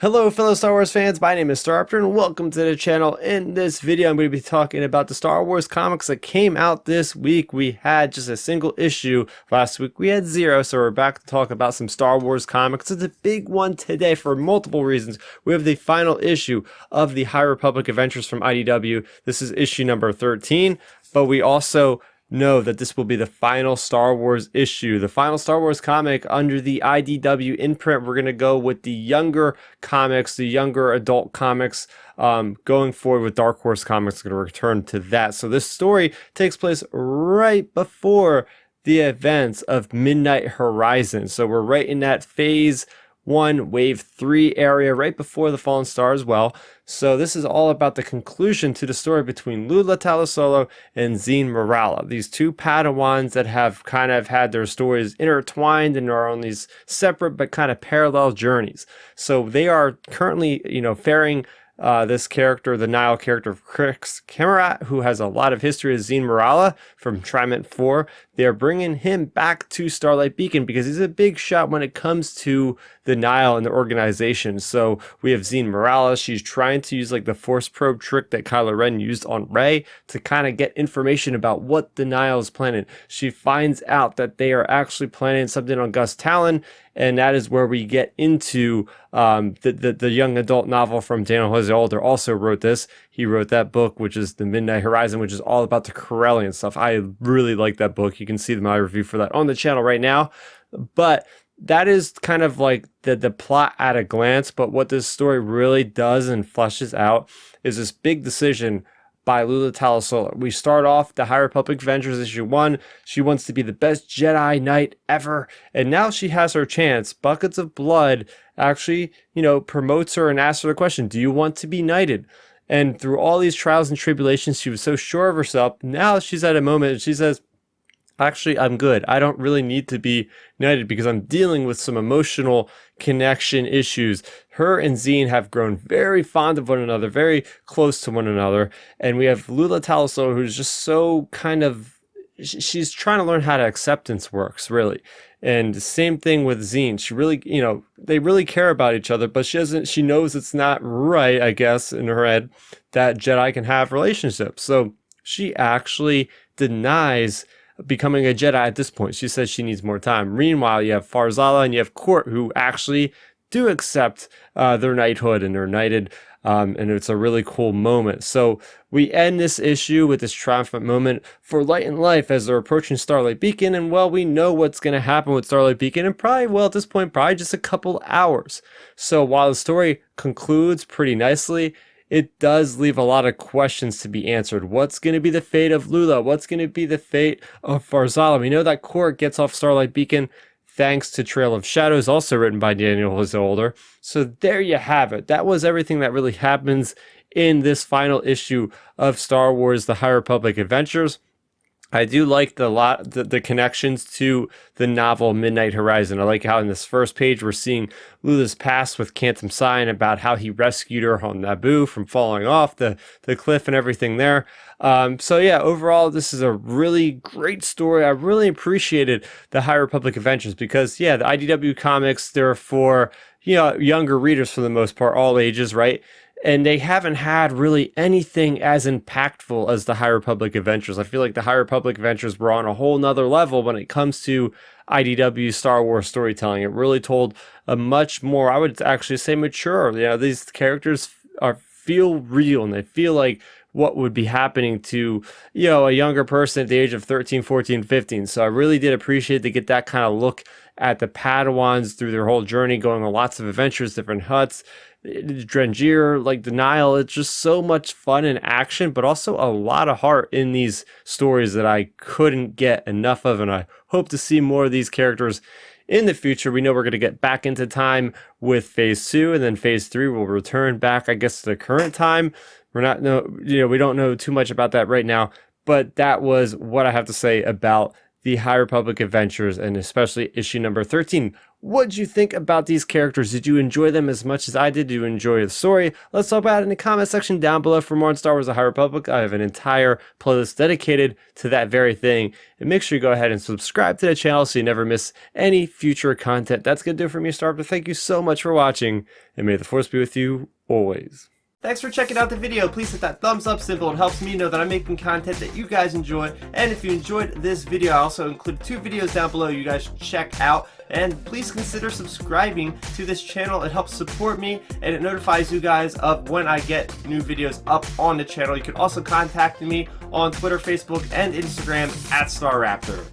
Hello fellow Star Wars fans, my name is Starrapter and welcome to the channel. In this video I'm going to be talking about the Star Wars comics that came out this week. We had just a single issue. Last week we had zero, so we're back to talk about some Star Wars comics. It's a big one today for multiple reasons. We have the final issue of the High Republic Adventures from IDW. This is issue number 13, but we also know that this will be the final Star Wars issue, the final Star Wars comic under the IDW imprint. We're going to go with the younger comics, the younger adult comics, going forward with Dark Horse Comics. Going to return to that. So this story takes place right before the events of Midnight Horizon. So we're right in that phase 1, wave 3 area, right before the Fallen Star as well. So this is all about the conclusion to the story between Lula and Zeen Morala, these two padawans that have kind of had their stories intertwined and are on these separate but kind of parallel journeys. So they are currently, faring this character, the Nile character of Chris Camerat, who has a lot of history as Zeen Morala from Triment 4. They're bringing him back to Starlight Beacon because he's a big shot when it comes to the Nile and the organization. So we have Zeen Morala. She's trying to use like the Force probe trick that Kylo Ren used on Rey to kind of get information about what the Nile is planning. She finds out that they are actually planning something on Gus Talon, and that is where we get into the young adult novel from Daniel Jose Older. Also wrote this. He wrote that book, which is The Midnight Horizon, which is all about the Corellian stuff. I really like that book. You can see my review for that on the channel right now. But that is kind of like the plot at a glance. But what this story really does and fleshes out is this big decision by Lula Talasola. We start off the High Republic Adventures issue 1. She wants to be the best Jedi Knight ever, and now she has her chance. Buckets of Blood actually, promotes her and asks her the question, do you want to be knighted? And through all these trials and tribulations, she was so sure of herself. Now she's at a moment and she says, actually, I'm good. I don't really need to be knighted because I'm dealing with some emotional connection issues. Her and Zeen have grown very fond of one another, very close to one another. And we have Lula Talasola, who's just so kind of, she's trying to learn how to acceptance works, really. And the same thing with Zeen. She really, they really care about each other, but she knows it's not right, I guess, in her head that Jedi can have relationships. So she actually denies becoming a Jedi at this point. She says she needs more time. Meanwhile, you have Farzala and you have Court, who actually do accept their knighthood and they're knighted, and it's a really cool moment. So we end this issue with this triumphant moment for Light and Life as they're approaching Starlight Beacon, and well, we know what's going to happen with Starlight Beacon, and at this point, probably just a couple hours. So while the story concludes pretty nicely, it does leave a lot of questions to be answered. What's going to be the fate of Lula? What's going to be the fate of Farzala? We know that Court gets off Starlight Beacon thanks to Trail of Shadows, also written by Daniel Jose Older. So there you have it. That was everything that really happens in this final issue of Star Wars The High Republic Adventures. I do like the connections to the novel Midnight Horizon. I like how in this first page we're seeing Lula's past with Cantum Sign, about how he rescued her on Naboo from falling off the cliff and everything there. So yeah, overall this is a really great story. I really appreciated the High Republic Adventures because yeah, the IDW comics, they're for younger readers for the most part, all ages, right? And they haven't had really anything as impactful as the High Republic Adventures. I feel like the High Republic Adventures were on a whole nother level when it comes to IDW Star Wars storytelling. It really told a much more, I would actually say, mature. These characters feel real and they feel like what would be happening to, a younger person at the age of 13, 14, 15. So I really did appreciate to get that kind of look at the Padawans through their whole journey, going on lots of adventures, different huts, Drangir, like the Nile. It's just so much fun and action, but also a lot of heart in these stories that I couldn't get enough of, and I hope to see more of these characters in the future. We know we're going to get back into time with phase 2, and then phase 3 will return back, I guess, to the current time. We don't know too much about that right now, but that was what I have to say about the High Republic Adventures, and especially issue number 13. What did you think about these characters? Did you enjoy them as much as I did? Did you enjoy the story? Let's talk about it in the comment section down below. For more on Star Wars The High Republic, I have an entire playlist dedicated to that very thing. And make sure you go ahead and subscribe to the channel so you never miss any future content. That's going to do it for me, Starrapter. Thank you so much for watching, and may the Force be with you always. Thanks for checking out the video. Please hit that thumbs up symbol. It helps me know that I'm making content that you guys enjoy. And if you enjoyed this video, I also included 2 videos down below you guys should check out. And please consider subscribing to this channel. It helps support me, and it notifies you guys of when I get new videos up on the channel. You can also contact me on Twitter, Facebook, and Instagram at Starrapter.